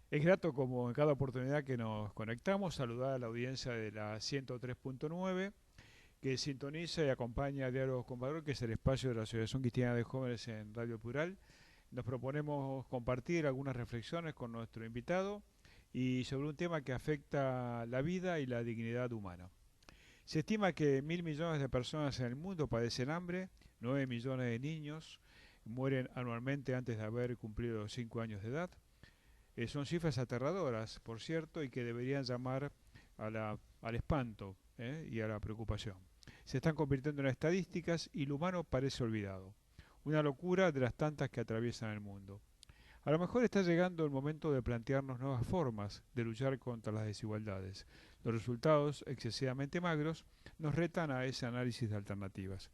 Es grato, como en cada oportunidad que nos conectamos, saludar a la audiencia de la 103.9 que sintoniza y acompaña a Diálogos con Valor, que es el espacio de la Asociación Cristiana de Jóvenes en Radio Plural. Nos proponemos compartir algunas reflexiones con nuestro invitado y sobre un tema que afecta la vida y la dignidad humana. Se estima que 1.000 millones de personas en el mundo padecen hambre, 9 millones de niños mueren anualmente antes de haber cumplido 5 años de edad. Son cifras aterradoras, por cierto, y que deberían llamar al espanto y a la preocupación. Se están convirtiendo en estadísticas y lo humano parece olvidado. Una locura de las tantas que atraviesan el mundo. A lo mejor está llegando el momento de plantearnos nuevas formas de luchar contra las desigualdades. Los resultados, excesivamente magros, nos retan a ese análisis de alternativas.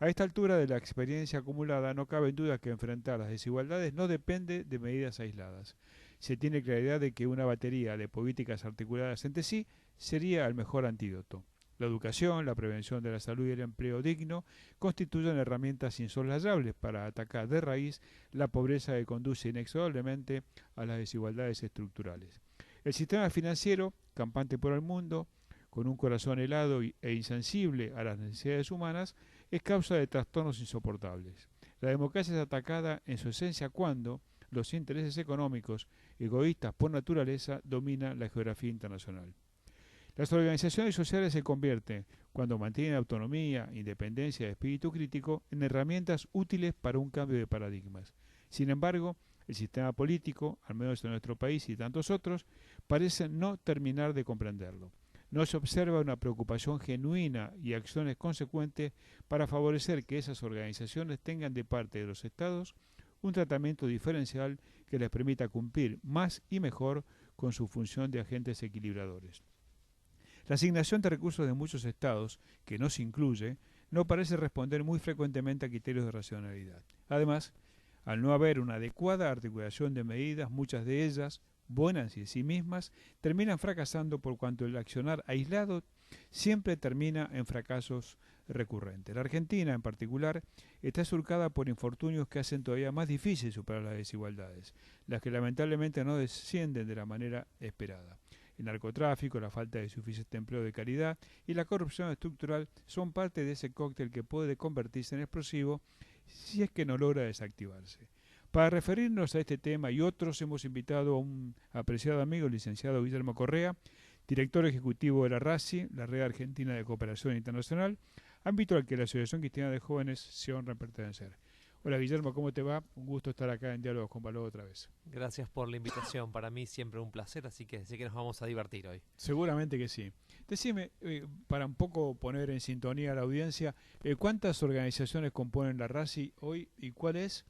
A esta altura de la experiencia acumulada no cabe duda que enfrentar las desigualdades no depende de medidas aisladas. Se tiene claridad de que una batería de políticas articuladas entre sí sería el mejor antídoto. La educación, la prevención de la salud y el empleo digno constituyen herramientas insoslayables para atacar de raíz la pobreza que conduce inexorablemente a las desigualdades estructurales. El sistema financiero, campante por el mundo, con un corazón helado e insensible a las necesidades humanas, es causa de trastornos insoportables. La democracia es atacada en su esencia cuando los intereses económicos, egoístas por naturaleza, dominan la geografía internacional. Las organizaciones sociales se convierten, cuando mantienen autonomía, independencia y espíritu crítico, en herramientas útiles para un cambio de paradigmas. Sin embargo, el sistema político, al menos en nuestro país y tantos otros, parece no terminar de comprenderlo. No se observa una preocupación genuina y acciones consecuentes para favorecer que esas organizaciones tengan de parte de los estados un tratamiento diferencial que les permita cumplir más y mejor con su función de agentes equilibradores. La asignación de recursos de muchos estados, que no se incluye, no parece responder muy frecuentemente a criterios de racionalidad. Además, al no haber una adecuada articulación de medidas, muchas de ellas, buenas en sí mismas, terminan fracasando por cuanto el accionar aislado siempre termina en fracasos recurrentes. La Argentina, en particular, está surcada por infortunios que hacen todavía más difícil superar las desigualdades, las que lamentablemente no descienden de la manera esperada. El narcotráfico, la falta de suficiente empleo de calidad y la corrupción estructural son parte de ese cóctel que puede convertirse en explosivo si es que no logra desactivarse. Para referirnos a este tema y otros hemos invitado a un apreciado amigo, el licenciado Guillermo Correa, director ejecutivo de la RACI, la Red Argentina de Cooperación Internacional, ámbito al que la Asociación Cristiana de Jóvenes se honra en pertenecer. Hola Guillermo, ¿cómo te va? Un gusto estar acá en Diálogos con Valor otra vez. Gracias por la invitación, para mí siempre un placer, así que sé que nos vamos a divertir hoy. Seguramente que sí. Decime, para un poco poner en sintonía a la audiencia, ¿cuántas organizaciones componen la RACI hoy y cuál es,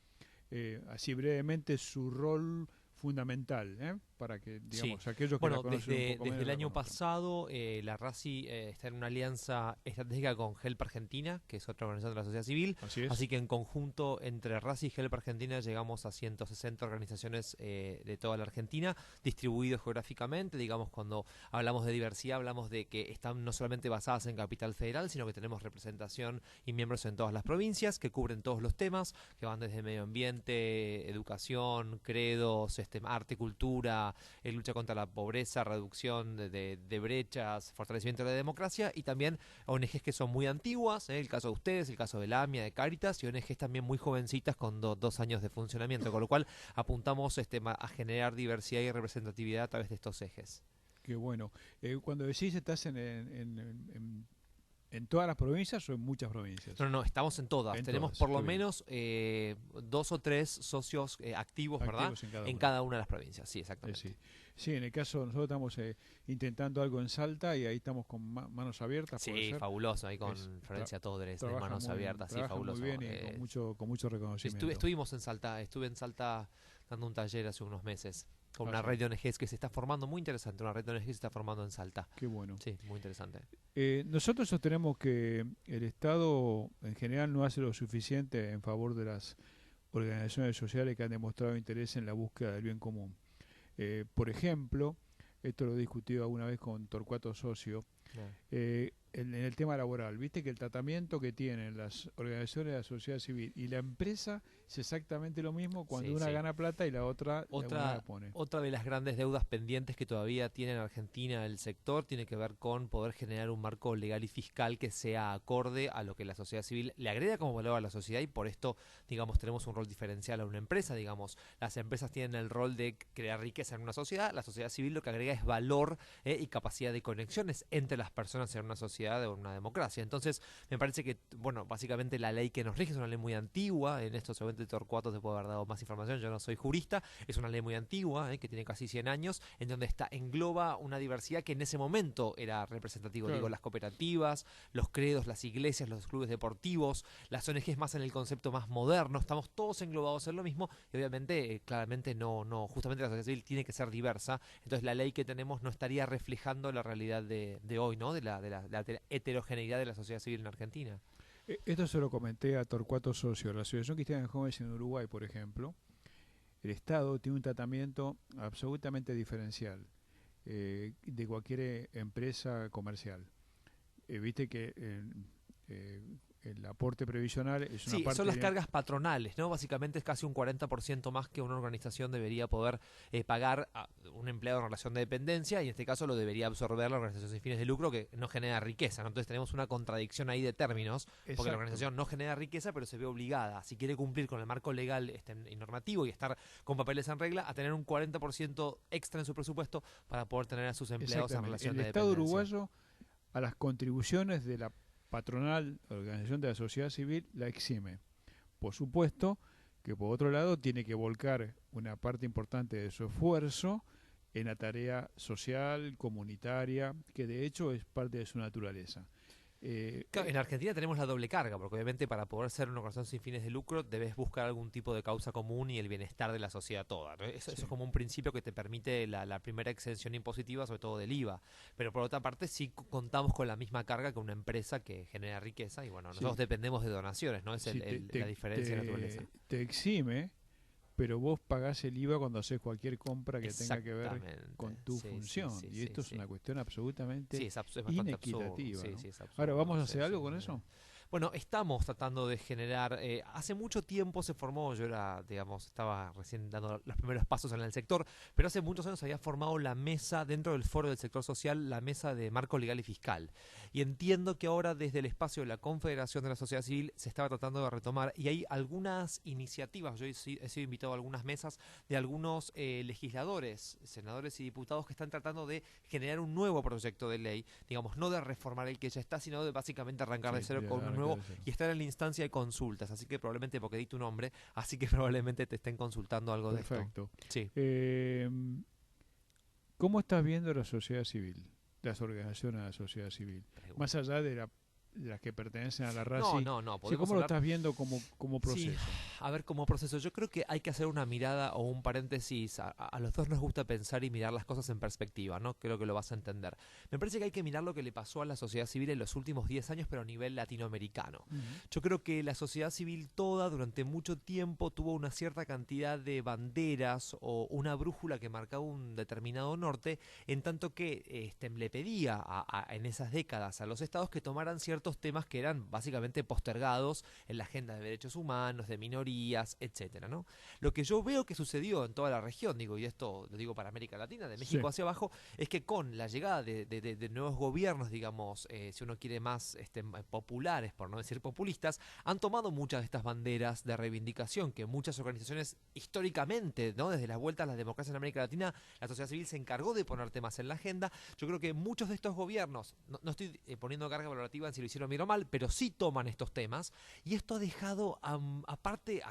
así brevemente, su rol fundamental, para que, Sí, digamos, aquellos que la bueno, conocen un poco desde menos el la año conozcan? pasado la RACI está en una alianza estratégica con HELP Argentina, que es otra organización de la sociedad civil, Así es. así que en conjunto entre RACI y HELP Argentina llegamos a 160 organizaciones de toda la Argentina, distribuidos geográficamente, digamos, cuando hablamos de diversidad hablamos de que están no solamente basadas en Capital Federal, sino que tenemos representación y miembros en todas las provincias, que cubren todos los temas, que van desde medio ambiente, educación, credos, arte, cultura, lucha contra la pobreza, reducción de brechas, fortalecimiento de la democracia y también ONGs que son muy antiguas, el caso de ustedes, el caso de la AMIA, de Cáritas y ONGs también muy jovencitas con 2 años de funcionamiento, con lo cual apuntamos a generar diversidad y representatividad a través de estos ejes. Qué bueno. Cuando decís estás en todas las provincias o en muchas provincias. No, no, estamos en todas. En Tenemos todas, por qué lo bien. menos 2 o 3 socios activos, ¿verdad? Activos en cada En una. cada una de las provincias, sí, exactamente. Sí. Sí, en el caso nosotros estamos intentando algo en Salta y ahí estamos con manos abiertas, puede Sí, ser. fabuloso, ahí con Es, Florencia Todres de Manos Abiertas, sí, trabaja muy fabuloso. bien y con mucho reconocimiento. Estuvimos en Salta, estuve en Salta dando un taller hace unos meses con Ah, una sí, red de ONGs que se está formando, muy interesante, una red de ONGs que se está formando en Salta. qué bueno. Sí, muy interesante. Nosotros sostenemos que el Estado en general no hace lo suficiente en favor de las organizaciones sociales que han demostrado interés en la búsqueda del bien común. Por ejemplo, esto lo he discutido alguna vez con Torcuato Socio, Ah, en el tema laboral. Viste que el tratamiento que tienen las organizaciones de la sociedad civil y la empresa es exactamente lo mismo cuando Sí, una sí. gana plata y la otra la Otra, pone. otra de las grandes deudas pendientes que todavía tiene en Argentina el sector tiene que ver con poder generar un marco legal y fiscal que sea acorde a lo que la sociedad civil le agrega como valor a la sociedad, y por esto, digamos, tenemos un rol diferencial a una empresa. Digamos, las empresas tienen el rol de crear riqueza en una sociedad, la sociedad civil lo que agrega es valor y capacidad de conexiones entre las personas en una sociedad o en una democracia. Entonces, me parece que, bueno, básicamente la ley que nos rige es una ley muy antigua. En esto seguramente Torcuato te puede haber dado más información, yo no soy jurista. Es una ley muy antigua, que tiene casi 100 años, en donde engloba una diversidad que en ese momento era representativo. Digo, Claro. las cooperativas, los credos, las iglesias, los clubes deportivos, las ONGs más en el concepto más moderno, estamos todos englobados en lo mismo, y obviamente, claramente justamente la sociedad civil tiene que ser diversa. Entonces la ley que tenemos no estaría reflejando la realidad de hoy, ¿no? De la heterogeneidad de la sociedad civil en Argentina. Esto se lo comenté a Torcuato Socio. La Asociación Cristiana de Jóvenes en Uruguay, por ejemplo, el Estado tiene un tratamiento absolutamente diferencial de cualquier empresa comercial. Viste que el aporte previsional es una Sí, parte son las cargas patronales, ¿no? Básicamente es casi un 40% más que una organización debería poder pagar a un empleado en relación de dependencia, y en este caso lo debería absorber la organización sin fines de lucro, que no genera riqueza, ¿no? Entonces tenemos una contradicción ahí de términos, porque la Exacto. organización no genera riqueza, pero se ve obligada, si quiere cumplir con el marco legal y normativo y estar con papeles en regla, a tener un 40% extra en su presupuesto para poder tener a sus empleados en Exactamente. relación El de Estado dependencia. uruguayo a las contribuciones de la patronal, organización de la sociedad civil, la exime. Por supuesto que por otro lado tiene que volcar una parte importante de su esfuerzo en la tarea social, comunitaria, que de hecho es parte de su naturaleza. Eh, Claro, eh, en Argentina tenemos la doble carga, porque obviamente para poder ser una organización sin fines de lucro debes buscar algún tipo de causa común y el bienestar de la sociedad toda, ¿no? Eso es sí, como un principio que te permite la primera exención impositiva, sobre todo del IVA. Pero por otra parte sí contamos con la misma carga que una empresa que genera riqueza, y bueno, nosotros sí, dependemos de donaciones, ¿no? Es sí, la diferencia de naturaleza. te exime, pero vos pagás el IVA cuando haces cualquier compra que tenga que ver con Exactamente. tu Sí, sí, función. sí, Y sí, esto es sí. una cuestión absolutamente Sí, es bastante absurdo. inequitativa, Sí, ¿no? sí, es Ahora, absurdo. ¿vamos a Sí, hacer sí, algo con muy bien. eso? Bueno, estamos tratando de generar, hace mucho tiempo se formó, yo era, digamos, estaba recién dando los primeros pasos en el sector, pero hace muchos años se había formado la mesa, dentro del foro del sector social, la mesa de marco legal y fiscal. Y entiendo que ahora desde el espacio de la Confederación de la Sociedad Civil se estaba tratando de retomar, y hay algunas iniciativas, yo he sido invitado a algunas mesas de algunos legisladores, senadores y diputados que están tratando de generar un nuevo proyecto de ley, digamos, no de reformar el que ya está, sino de básicamente arrancar de Sí, cero de con uno arrancar nuevo, de cero. y estar en la instancia de consultas, así que probablemente, porque di tu nombre, así que probablemente te estén consultando algo de esto. Perfecto. Sí. Eh, ¿Cómo estás viendo la sociedad civil? Las organizaciones de la sociedad civil. Más allá de las que pertenecen a la No, RACI. no, no, Sí, podemos ¿cómo lo hablar. estás viendo como Sí, proceso? a ver, como proceso, yo creo que hay que hacer una mirada o un paréntesis. A los dos nos gusta pensar y mirar las cosas en perspectiva, ¿no? Creo que lo vas a entender. Me parece que hay que mirar lo que le pasó a la sociedad civil en los últimos 10 años, pero a nivel latinoamericano. Ujú. Yo creo que la sociedad civil toda durante mucho tiempo tuvo una cierta cantidad de banderas o una brújula que marcaba un determinado norte, en tanto que le pedía en esas décadas a los estados que tomaran ciertos temas que eran básicamente postergados en la agenda de derechos humanos, de minorías, etcétera, ¿no? Lo que yo veo que sucedió en toda la región, digo, y esto lo digo para América Latina, de Sí, México hacia abajo, es que con la llegada de nuevos gobiernos, digamos, si uno quiere más populares, por no decir populistas, han tomado muchas de estas banderas de reivindicación que muchas organizaciones históricamente, ¿no? Desde las vueltas a la democracia en América Latina, la sociedad civil se encargó de poner temas en la agenda. Yo creo que muchos de estos gobiernos, no estoy poniendo carga valorativa en si lo hicieron bien o mal, pero sí toman estos temas, y esto ha dejado a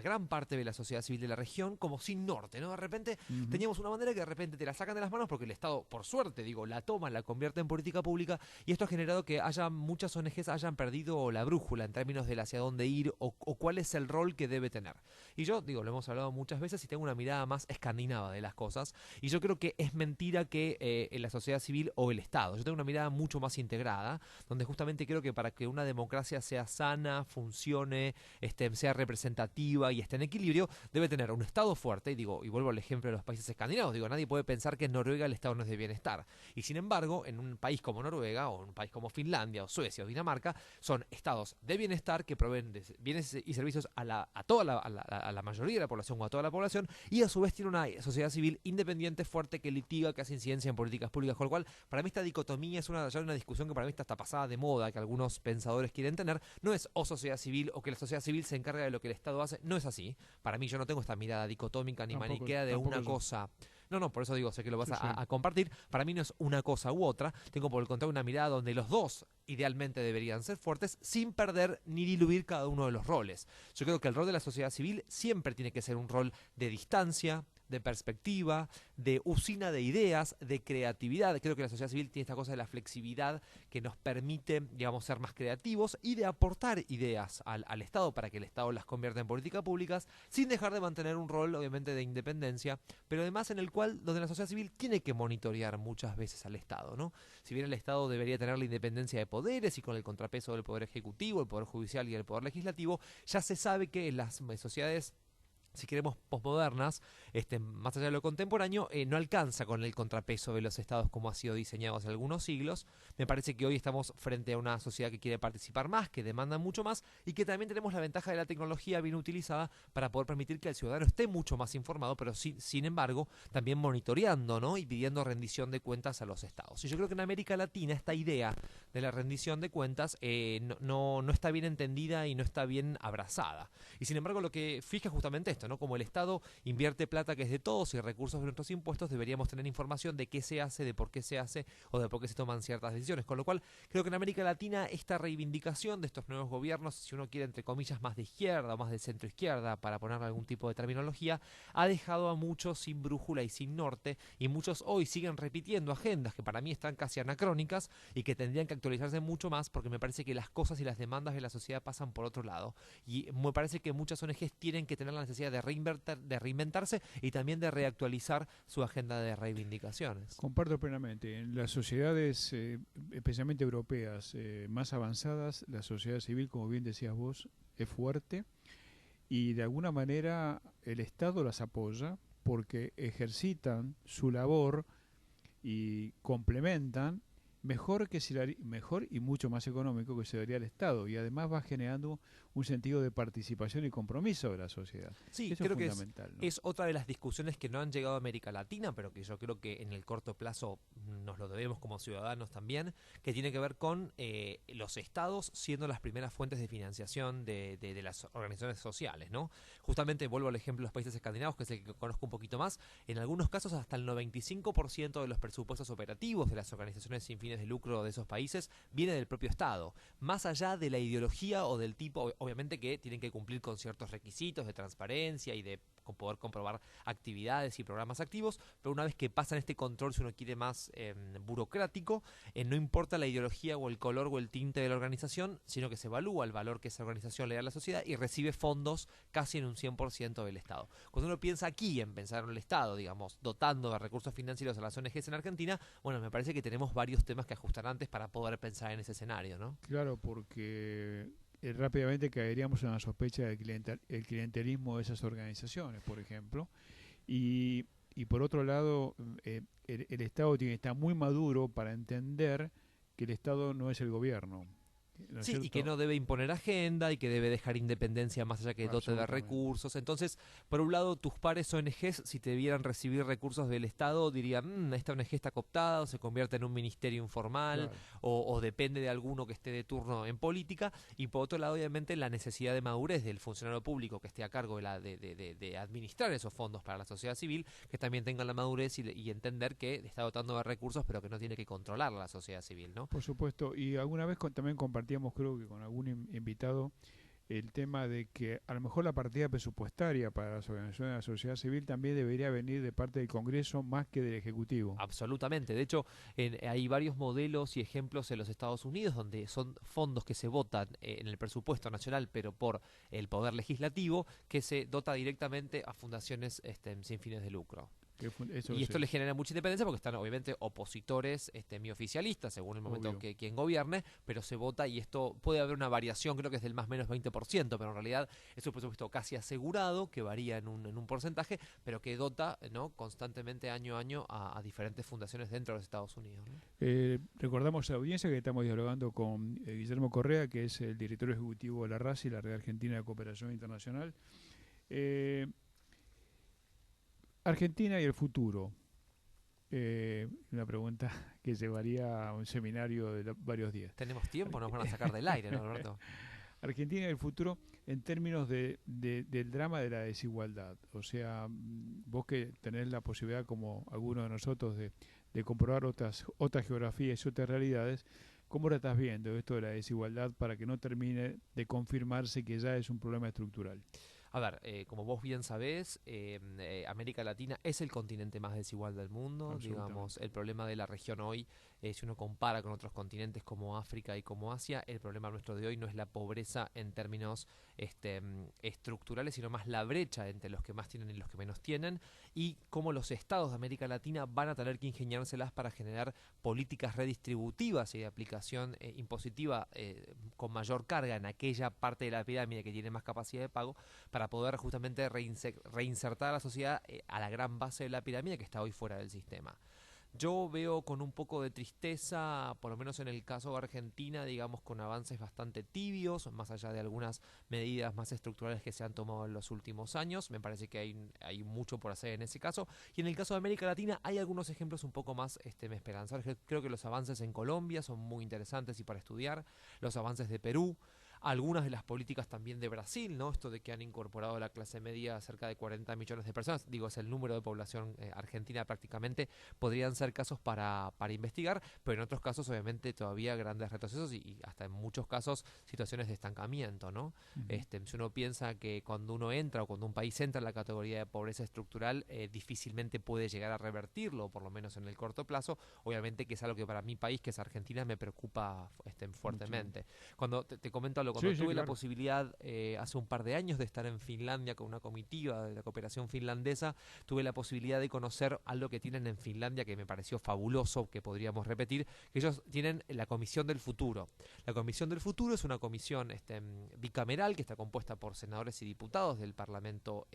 gran parte de la sociedad civil de la región como sin norte, ¿no? De repente ujú, teníamos una bandera que de repente te la sacan de las manos porque el Estado, por suerte, digo, la toma, la convierte en política pública, y esto ha generado que muchas ONGs hayan perdido la brújula en términos de hacia dónde ir o cuál es el rol que debe tener. Y yo, digo, lo hemos hablado muchas veces y tengo una mirada más escandinava de las cosas, y yo creo que es mentira que en la sociedad civil o el Estado, yo tengo una mirada mucho más integrada, donde justamente creo que para para que una democracia sea sana, funcione, sea representativa y esté en equilibrio, debe tener un Estado fuerte, y vuelvo al ejemplo de los países escandinavos, nadie puede pensar que en Noruega el Estado no es de bienestar. Y sin embargo, en un país como Noruega, o en un país como Finlandia, o Suecia, o Dinamarca, son estados de bienestar que proveen de bienes y servicios a la mayoría de la población o a toda la población, y a su vez tiene una sociedad civil independiente, fuerte, que litiga, que hace incidencia en políticas públicas, con lo cual, para mí esta dicotomía es ya una discusión que para mí está hasta pasada de moda, que algunos pensadores quieren tener. No es o sociedad civil o que la sociedad civil se encarga de lo que el Estado hace, no es así. Para mí, yo no tengo esta mirada dicotómica ni maniquea de una cosa. No, por eso digo, sé que lo vas a compartir. Para mí no es una cosa u otra. Tengo por el contrario una mirada donde los dos idealmente deberían ser fuertes sin perder ni diluir cada uno de los roles. Yo creo que el rol de la sociedad civil siempre tiene que ser un rol de distancia, de perspectiva, de usina de ideas, de creatividad. Creo que la sociedad civil tiene esta cosa de la flexibilidad que nos permite, ser más creativos y de aportar ideas al Estado para que el Estado las convierta en políticas públicas, sin dejar de mantener un rol, obviamente, de independencia, pero además donde la sociedad civil tiene que monitorear muchas veces al Estado, ¿no? Si bien el Estado debería tener la independencia de poderes y con el contrapeso del Poder Ejecutivo, el Poder Judicial y el Poder Legislativo, ya se sabe que en las sociedades, si queremos, posmodernas, más allá de lo contemporáneo, no alcanza con el contrapeso de los estados como ha sido diseñado hace algunos siglos. Me parece que hoy estamos frente a una sociedad que quiere participar más, que demanda mucho más, y que también tenemos la ventaja de la tecnología bien utilizada para poder permitir que el ciudadano esté mucho más informado, pero sin embargo, también monitoreando, ¿no? Y pidiendo rendición de cuentas a los estados. Y yo creo que en América Latina esta idea de la rendición de cuentas no está bien entendida y no está bien abrazada. Y sin embargo, lo que fija justamente esto, ¿no? Como el Estado invierte plata que es de todos y recursos de nuestros impuestos, deberíamos tener información de qué se hace, de por qué se hace o de por qué se toman ciertas decisiones. Con lo cual, creo que en América Latina esta reivindicación de estos nuevos gobiernos, si uno quiere, entre comillas, más de izquierda o más de centro izquierda, para poner algún tipo de terminología, ha dejado a muchos sin brújula y sin norte, y muchos hoy siguen repitiendo agendas que para mí están casi anacrónicas y que tendrían que actualizarse mucho más, porque me parece que las cosas y las demandas de la sociedad pasan por otro lado. Y me parece que muchas ONGs tienen que tener la necesidad de reinventarse y también de reactualizar su agenda de reivindicaciones. Comparto plenamente. En las sociedades, especialmente europeas, más avanzadas, la sociedad civil, como bien decías vos, es fuerte y de alguna manera el Estado las apoya porque ejercitan su labor y complementan mejor y mucho más económico que se daría al Estado, y además va generando un sentido de participación y compromiso de la sociedad. Sí, eso creo es que fundamental, ¿no? es otra de las discusiones que no han llegado a América Latina, pero que yo creo que en el corto plazo nos lo debemos como ciudadanos también, que tiene que ver con los estados siendo las primeras fuentes de financiación de las organizaciones sociales, ¿no? Justamente vuelvo al ejemplo de los países escandinavos, que es el que conozco un poquito más. En algunos casos hasta el 95% de los presupuestos operativos de las organizaciones sin fines de lucro de esos países viene del propio Estado, más allá de la ideología o del tipo, obviamente que tienen que cumplir con ciertos requisitos de transparencia y de poder comprobar actividades y programas activos, pero una vez que pasan este control, si uno quiere más burocrático, no importa la ideología o el color o el tinte de la organización, sino que se evalúa el valor que esa organización le da a la sociedad y recibe fondos casi en un 100% del Estado. Cuando uno piensa aquí en pensar en el Estado, dotando de recursos financieros a las ONGs en Argentina, bueno, me parece que tenemos varios temas que ajustar antes para poder pensar en ese escenario, ¿no? Claro, porque rápidamente caeríamos en la sospecha del el clientelismo de esas organizaciones, por ejemplo, y por otro lado, el Estado tiene que estar muy maduro para entender que el Estado no es el gobierno, ¿no es Sí, y cierto? que no debe imponer agenda y que debe dejar independencia más allá que dote de recursos. Entonces, por un lado, tus pares ONGs, si te vieran recibir recursos del Estado, dirían, esta ONG está cooptada o se convierte en un ministerio informal, Claro. o depende de alguno que esté de turno en política. Y por otro lado, obviamente, la necesidad de madurez del funcionario público que esté a cargo de administrar esos fondos para la sociedad civil, que también tenga la madurez y entender que está dotando de recursos, pero que no tiene que controlar la sociedad civil, ¿no? Por supuesto, y alguna vez también compartíamos, creo que con algún invitado, el tema de que a lo mejor la partida presupuestaria para las organizaciones de la sociedad civil también debería venir de parte del Congreso más que del Ejecutivo. Absolutamente. De hecho, hay varios modelos y ejemplos en los Estados Unidos donde son fondos que se votan en el presupuesto nacional, pero por el poder legislativo, que se dota directamente a fundaciones sin fines de lucro. Eso Y esto sí, le genera mucha independencia porque están obviamente opositores mi oficialistas, según el momento obvio. que quien gobierne, pero se vota y esto puede haber una variación, creo que es del más o menos 20%, pero en realidad es un presupuesto casi asegurado, que varía en un porcentaje, pero que dota, ¿no?, constantemente año a año a diferentes fundaciones dentro de los Estados Unidos, ¿no? Recordamos a la audiencia que estamos dialogando con Guillermo Correa, que es el director ejecutivo de la RACI, la Red Argentina de Cooperación Internacional. Eh, Argentina y el futuro. Una pregunta que llevaría a un seminario de varios días. Tenemos tiempo, nos van a Ar- sacar del aire, ¿no, Alberto? Argentina y el futuro en términos del drama de la desigualdad. O sea, vos que tenés la posibilidad, como algunos de nosotros, de comprobar otras geografías y otras realidades, ¿cómo lo estás viendo esto de la desigualdad para que no termine de confirmarse que ya es un problema estructural? A ver, como vos bien sabés, América Latina es el continente más desigual del mundo. Digamos, Absolutamente. el problema de la región hoy, si uno compara con otros continentes como África y como Asia, el problema nuestro de hoy no es la pobreza en términos estructurales, sino más la brecha entre los que más tienen y los que menos tienen, y cómo los estados de América Latina van a tener que ingeniárselas para generar políticas redistributivas y de aplicación impositiva con mayor carga en aquella parte de la pirámide que tiene más capacidad de pago, para poder justamente reinsertar a la sociedad a la gran base de la pirámide que está hoy fuera del sistema. Yo veo con un poco de tristeza, por lo menos en el caso de Argentina, digamos, con avances bastante tibios, más allá de algunas medidas más estructurales que se han tomado en los últimos años. Me parece que hay mucho por hacer en ese caso. Y en el caso de América Latina hay algunos ejemplos un poco más esperanzadores. Creo que los avances en Colombia son muy interesantes y para estudiar. Los avances de Perú, algunas de las políticas también de Brasil, ¿no? Esto de que han incorporado a la clase media a cerca de 40 millones de personas, digo, es el número de población argentina prácticamente, podrían ser casos para investigar, pero en otros casos obviamente todavía grandes retrocesos y hasta en muchos casos situaciones de estancamiento, ¿no? Ujú. Si uno piensa que cuando uno entra o cuando un país entra en la categoría de pobreza estructural, difícilmente puede llegar a revertirlo, por lo menos en el corto plazo, obviamente que es algo que para mi país, que es Argentina, me preocupa Mucho. fuertemente. Cuando te comento algo, cuando Sí, sí, tuve la claro. posibilidad hace un par de años de estar en Finlandia con una comitiva de la cooperación finlandesa, tuve la posibilidad de conocer algo que tienen en Finlandia que me pareció fabuloso, que podríamos repetir, que ellos tienen la Comisión del Futuro. La Comisión del Futuro es una comisión bicameral que está compuesta por senadores y diputados del Parlamento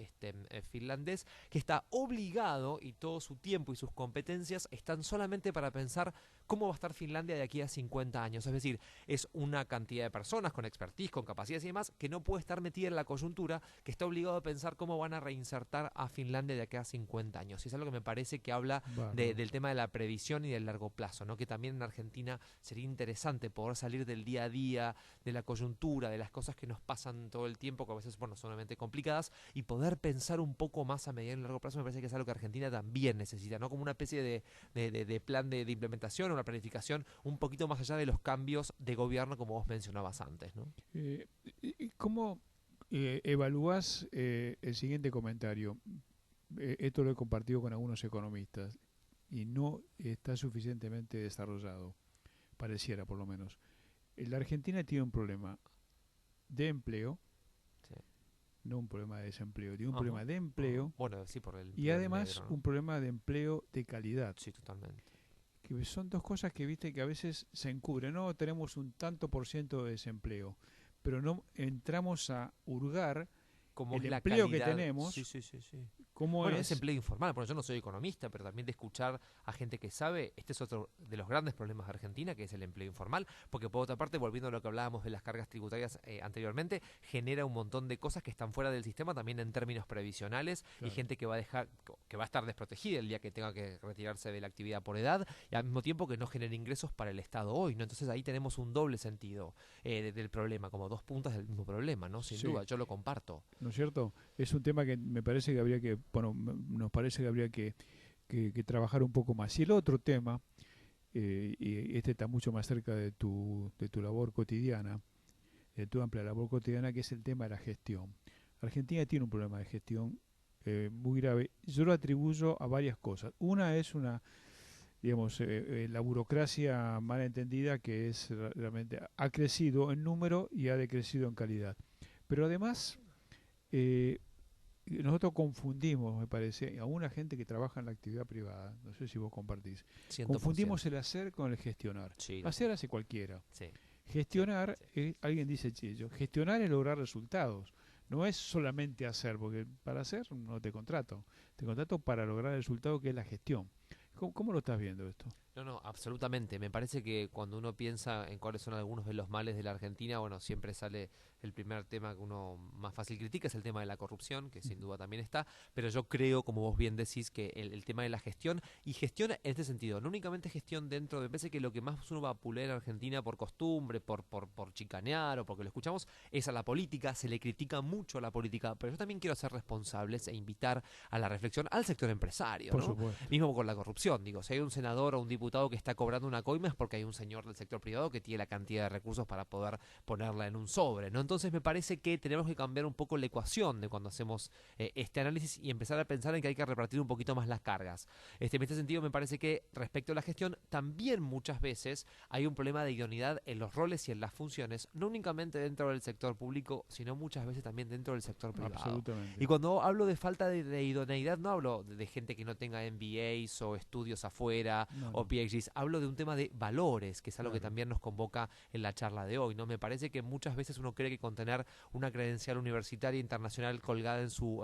finlandés, que está obligado y todo su tiempo y sus competencias están solamente para pensar cómo va a estar Finlandia de aquí a 50 años. Es decir, es una cantidad de personas con expertise, con capacidades y demás, que no puede estar metida en la coyuntura, que está obligado a pensar cómo van a reinsertar a Finlandia de aquí a 50 años. Y es algo que me parece que habla Bárbaro. del tema de la previsión y del largo plazo, ¿no? Que también en Argentina sería interesante poder salir del día a día, de la coyuntura, de las cosas que nos pasan todo el tiempo, que a veces, bueno, son realmente complicadas, y poder pensar un poco más a mediano y largo plazo. Me parece que es algo que Argentina también necesita, ¿no? Como una especie de plan de implementación, una planificación un poquito más allá de los cambios de gobierno, como vos mencionabas antes, ¿no? ¿Cómo evalúas el siguiente comentario? Esto lo he compartido con algunos economistas y no está suficientemente desarrollado, pareciera por lo menos. La Argentina tiene un problema de empleo, Sí. no un problema de desempleo, tiene un Ajá, problema de ajá. empleo Bueno, sí, por el y empleo además negro, ¿no? un problema de empleo de calidad, Sí, totalmente. que son dos cosas que viste que a veces se encubren. No tenemos un tanto por ciento de desempleo, pero no entramos a hurgar ¿Cómo el es la empleo que calidad? Sí, tenemos, sí, sí, sí. cómo Bueno, es es. empleo informal, bueno, yo no soy economista, pero también de escuchar a gente que sabe, este es otro de los grandes problemas de Argentina, que es el empleo informal, porque por otra parte, volviendo a lo que hablábamos de las cargas tributarias anteriormente, genera un montón de cosas que están fuera del sistema también en términos previsionales, y Claro. gente que va a dejar, que va a estar desprotegida el día que tenga que retirarse de la actividad por edad, y al mismo tiempo que no genera ingresos para el Estado hoy, ¿no? Entonces ahí tenemos un doble sentido del problema, como dos puntas del mismo problema, ¿no? Sin Sí, duda, yo lo comparto. ¿no es cierto? Es un tema que me parece que habría que, bueno, nos parece que habría que trabajar un poco más. Y el otro tema, y este está mucho más cerca de tu labor cotidiana, de tu amplia labor cotidiana, que es el tema de la gestión. Argentina tiene un problema de gestión muy grave. Yo lo atribuyo a varias cosas. Una es digamos, la burocracia mal entendida que es realmente ha crecido en número y ha decrecido en calidad. Pero además, eh, nosotros confundimos, me parece, a una gente que trabaja en la actividad privada, no sé si vos compartís, 100%. confundimos el hacer con el gestionar. Sí, lo sé. Hacer hace cualquiera. Sí, sí, Gestionar, sí. alguien dice, "Che, gestionar es lograr resultados. No es solamente hacer, porque para hacer no te contrato. Te contrato para lograr el resultado que es la gestión. ¿Cómo lo estás viendo esto? No, no, absolutamente. Me parece que cuando uno piensa en cuáles son algunos de los males de la Argentina, bueno, siempre sale el primer tema que uno más fácil critica, es el tema de la corrupción, que sin Ujú. duda también está, pero yo creo, como vos bien decís, que el tema de la gestión, y gestión en este sentido, no únicamente gestión dentro, me parece que lo que más uno va a pulir en Argentina por costumbre, por chicanear o porque lo escuchamos, es a la política, se le critica mucho a la política, pero yo también quiero ser responsables e invitar a la reflexión al sector empresario, Por ¿no? supuesto. Mismo con la corrupción, digo, si hay un senador o un diputado que está cobrando una coima es porque hay un señor del sector privado que tiene la cantidad de recursos para poder ponerla en un sobre, ¿no? Entonces me parece que tenemos que cambiar un poco la ecuación de cuando hacemos este análisis y empezar a pensar en que hay que repartir un poquito más las cargas. En este sentido me parece que respecto a la gestión también muchas veces hay un problema de idoneidad en los roles y en las funciones, no únicamente dentro del sector público, sino muchas veces también dentro del sector privado. Y Absolutamente. cuando hablo de falta de idoneidad, no hablo de gente que no tenga MBAs o estudios afuera No, o no, PhDs, hablo de un tema de valores, que es algo que claro. también nos convoca en la charla de hoy, ¿no? Me parece que muchas veces uno cree que con tener una credencial universitaria internacional colgada en su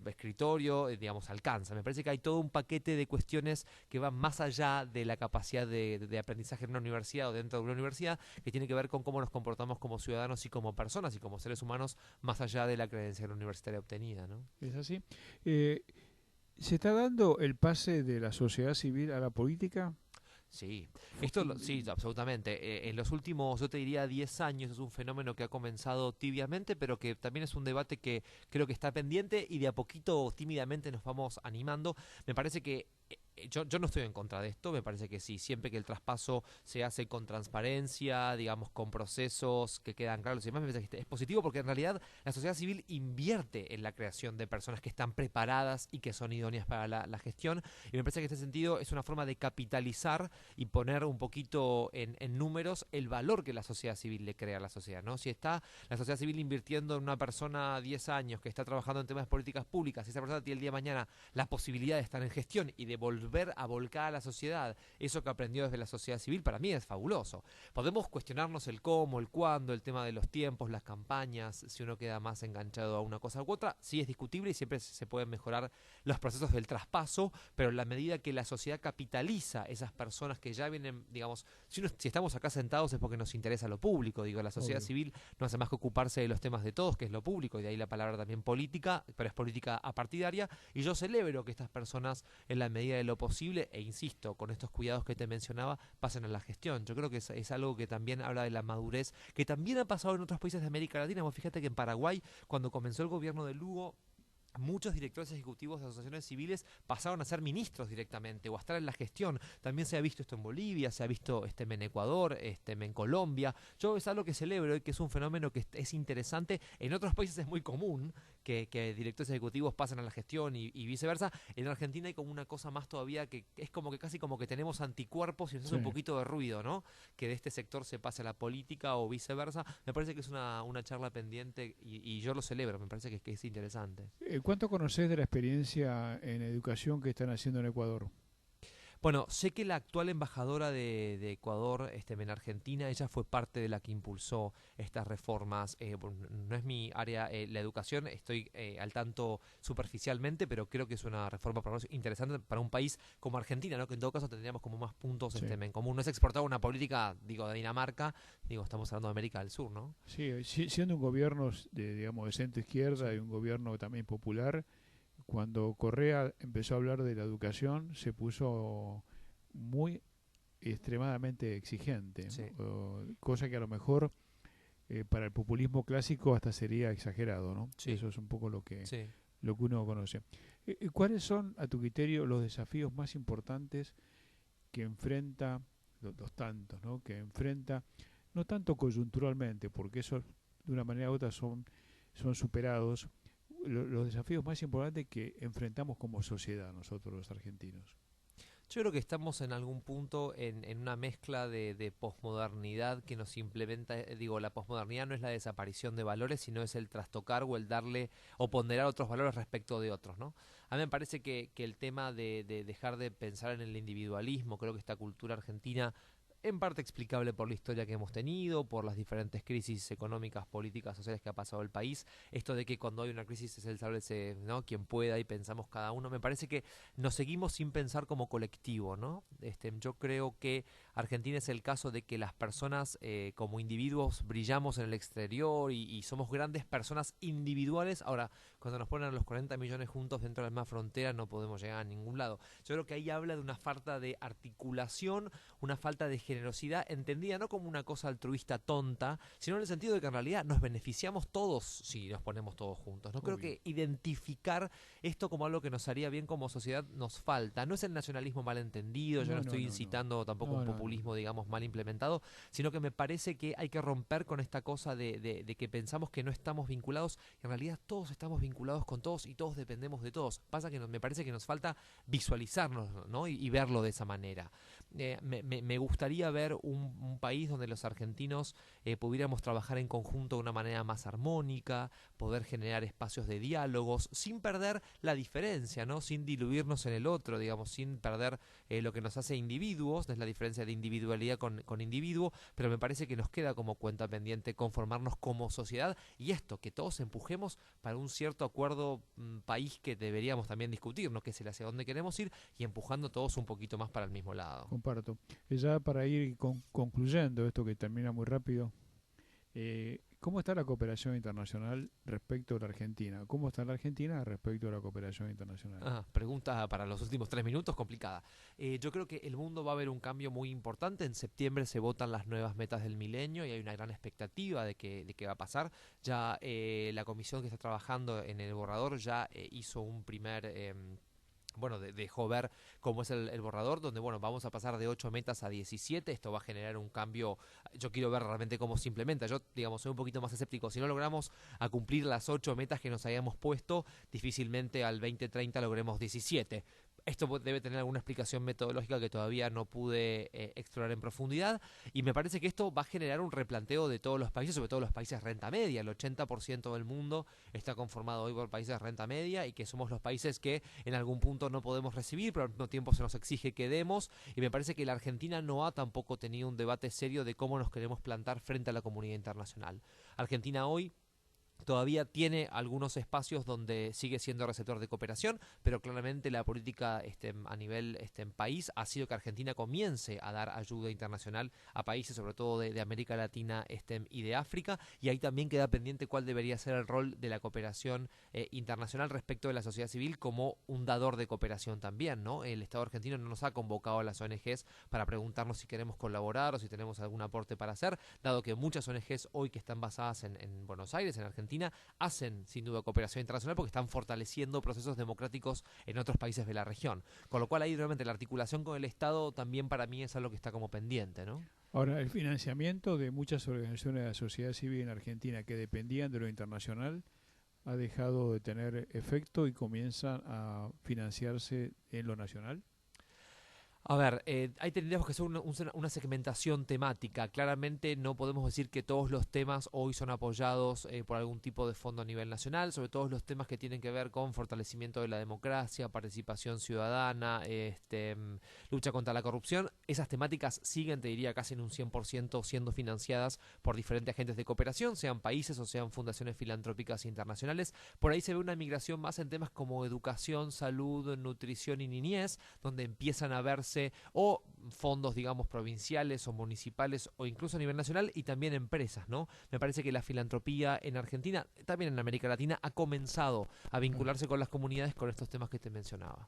escritorio, digamos, alcanza. Me parece que hay todo un paquete de cuestiones que van más allá de la capacidad de aprendizaje en una universidad o dentro de una universidad, que tiene que ver con cómo nos comportamos como ciudadanos y como personas y como seres humanos, más allá de la credencial universitaria obtenida, ¿no? ¿Es así? Eh, ¿Se está dando el pase de la sociedad civil a la política? Sí, Fu- sí, absolutamente. En los últimos, yo te diría, 10 años es un fenómeno que ha comenzado tibiamente, pero que también es un debate que creo que está pendiente y de a poquito, tímidamente nos vamos animando. Me parece que yo no estoy en contra de esto, me parece que sí, siempre que el traspaso se hace con transparencia, digamos, con procesos que quedan claros y demás, me parece que es positivo porque en realidad la sociedad civil invierte en la creación de personas que están preparadas y que son idóneas para la gestión, y me parece que en este sentido es una forma de capitalizar y poner un poquito en números el valor que la sociedad civil le crea a la sociedad, ¿no? Si está la sociedad civil invirtiendo en una persona 10 años que está trabajando en temas de políticas públicas, y esa persona tiene el día de mañana la posibilidad de estar en gestión y de volver a volcar a la sociedad eso que aprendió desde la sociedad civil, para mí es fabuloso. Podemos cuestionarnos el cómo, el cuándo, el tema de los tiempos, las campañas, si uno queda más enganchado a una cosa u otra, sí es discutible y siempre se pueden mejorar los procesos del traspaso, pero en la medida que la sociedad capitaliza esas personas que ya vienen, digamos, si estamos acá sentados es porque nos interesa lo público, digo, la sociedad Obvio. civil no hace más que ocuparse de los temas de todos, que es lo público, y de ahí la palabra también política, pero es política apartidaria, y yo celebro que estas personas, en la medida de lo posible, e insisto, con estos cuidados que te mencionaba, pasen a la gestión. Yo creo que es algo que también habla de la madurez, que también ha pasado en otros países de América Latina. Vos fíjate que en Paraguay, cuando comenzó el gobierno de Lugo, muchos directores ejecutivos de asociaciones civiles pasaron a ser ministros directamente o a estar en la gestión. También se ha visto esto en Bolivia, se ha visto en Ecuador, en Colombia. Yo es algo que celebro y que es un fenómeno que es interesante. En otros países es muy común que directores ejecutivos pasen a la gestión y viceversa. En Argentina hay como una cosa más todavía que es como que casi como que tenemos anticuerpos y nos hace Sí. un poquito de ruido, ¿no? Que de este sector se pase a la política o viceversa. Me parece que es una charla pendiente y yo lo celebro, me parece que es interesante. ¿Cuánto conocés de la experiencia en educación que están haciendo en Ecuador? Bueno, sé que la actual embajadora de Ecuador en Argentina, ella fue parte de la que impulsó estas reformas. Bueno, no es mi área la educación, estoy al tanto superficialmente, pero creo que es una reforma por lo menos interesante para un país como Argentina, ¿no? Que en todo caso tendríamos como más puntos Sí. en común. No es exportar una política, digo, de Dinamarca, digo, estamos hablando de América del Sur, ¿no? Sí, siendo un gobierno de, digamos, de centro izquierda y Sí, un gobierno también popular, cuando Correa empezó a hablar de la educación, se puso muy extremadamente exigente, sí, cosa que a lo mejor para el populismo clásico hasta sería exagerado, ¿no? sí, Eso es un poco sí. lo que uno conoce. ¿Cuáles son, a tu criterio, los desafíos más importantes que enfrenta, los tantos, ¿no? Que enfrenta, no tanto coyunturalmente, porque eso de una manera u otra son superados, los desafíos más importantes que enfrentamos como sociedad nosotros los argentinos? Yo creo que estamos en algún punto en una mezcla de posmodernidad que nos implementa, digo, la posmodernidad no es la desaparición de valores, sino es el trastocar o el darle o ponderar otros valores respecto de otros, ¿no? A mí me parece que el tema de dejar de pensar en el individualismo, creo que esta cultura argentina en parte explicable por la historia que hemos tenido, por las diferentes crisis económicas, políticas, sociales que ha pasado el país. Esto de que cuando hay una crisis es el sálvese, ¿no? Quien pueda y pensamos cada uno. Me parece que nos seguimos sin pensar como colectivo, ¿no? Yo creo que Argentina es el caso de que las personas como individuos brillamos en el exterior y somos grandes personas individuales. Ahora, cuando nos ponen a los 40 millones juntos dentro de la misma frontera no podemos llegar a ningún lado. Yo creo que ahí habla de una falta de articulación, una falta de generosidad entendida no como una cosa altruista tonta, sino en el sentido de que en realidad nos beneficiamos todos si nos ponemos todos juntos. No creo que identificar esto como algo que nos haría bien como sociedad nos falta. No es el nacionalismo mal entendido, yo no estoy incitando tampoco un populismo, digamos, mal implementado, sino que me parece que hay que romper con esta cosa de que pensamos que no estamos vinculados, y en realidad todos estamos vinculados con todos y todos dependemos de todos. Pasa que me parece que nos falta visualizarnos, ¿no? y verlo de esa manera. Me gustaría ver un país donde los argentinos pudiéramos trabajar en conjunto de una manera más armónica, poder generar espacios de diálogos, sin perder la diferencia, ¿no? Sin diluirnos en el otro, digamos, sin perder lo que nos hace individuos, no es la diferencia de individualidad con individuo, pero me parece que nos queda como cuenta pendiente conformarnos como sociedad y esto, que todos empujemos para un cierto acuerdo país que deberíamos también discutir, ¿no? Que es el hacia dónde queremos ir y empujando todos un poquito más para el mismo lado. Comparto. Y ya para ir concluyendo esto que termina muy rápido, ¿cómo está la cooperación internacional respecto a la Argentina? ¿Cómo está la Argentina respecto a la cooperación internacional? Pregunta para los últimos 3 minutos, complicada. Yo creo que el mundo va a ver un cambio muy importante. En septiembre se votan las nuevas metas del milenio y hay una gran expectativa de que va a pasar. Ya la comisión que está trabajando en el borrador ya hizo un primer... dejó ver cómo es el borrador, donde vamos a pasar de 8 metas a 17, esto va a generar un cambio, yo quiero ver realmente cómo se implementa, yo digamos soy un poquito más escéptico, si no logramos a cumplir las 8 metas que nos habíamos puesto, difícilmente al 2030 logremos 17. Esto debe tener alguna explicación metodológica que todavía no pude explorar en profundidad y me parece que esto va a generar un replanteo de todos los países, sobre todo los países renta media. El 80% del mundo está conformado hoy por países de renta media y que somos los países que en algún punto no podemos recibir, pero al mismo tiempo se nos exige que demos y me parece que la Argentina no ha tampoco tenido un debate serio de cómo nos queremos plantar frente a la comunidad internacional. Argentina hoy todavía tiene algunos espacios donde sigue siendo receptor de cooperación, pero claramente la política a nivel país ha sido que Argentina comience a dar ayuda internacional a países, sobre todo de América Latina y de África, y ahí también queda pendiente cuál debería ser el rol de la cooperación internacional respecto de la sociedad civil como un dador de cooperación también, ¿no? El Estado argentino no nos ha convocado a las ONGs para preguntarnos si queremos colaborar o si tenemos algún aporte para hacer, dado que muchas ONGs hoy que están basadas en Buenos Aires, en Argentina, hacen sin duda cooperación internacional porque están fortaleciendo procesos democráticos en otros países de la región. Con lo cual ahí realmente la articulación con el Estado también para mí es algo que está como pendiente, ¿no? Ahora, el financiamiento de muchas organizaciones de la sociedad civil en Argentina que dependían de lo internacional ha dejado de tener efecto y comienzan a financiarse en lo nacional. A ver, ahí tendríamos que hacer una segmentación temática. Claramente no podemos decir que todos los temas hoy son apoyados por algún tipo de fondo a nivel nacional, sobre todo los temas que tienen que ver con fortalecimiento de la democracia, participación ciudadana, lucha contra la corrupción. Esas temáticas siguen, te diría, casi en un 100% siendo financiadas por diferentes agentes de cooperación, sean países o sean fundaciones filantrópicas internacionales. Por ahí se ve una migración más en temas como educación, salud, nutrición y niñez, donde empiezan a verse o fondos, digamos, provinciales o municipales o incluso a nivel nacional y también empresas, ¿no? Me parece que la filantropía en Argentina, también en América Latina, ha comenzado a vincularse con las comunidades con estos temas que te mencionaba.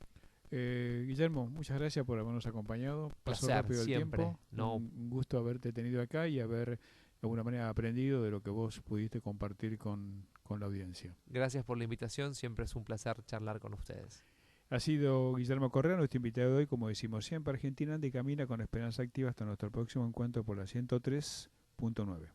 Guillermo, muchas gracias por habernos acompañado. Pasó Placer, rápido el siempre. tiempo. No. Un gusto haberte tenido acá y haber de alguna manera aprendido de lo que vos pudiste compartir con la audiencia. Gracias por la invitación, siempre es un placer charlar con ustedes. Ha sido Guillermo Correa, nuestro invitado de hoy, como decimos siempre, Argentina anda y camina con esperanza activa hasta nuestro próximo encuentro por la 103.9.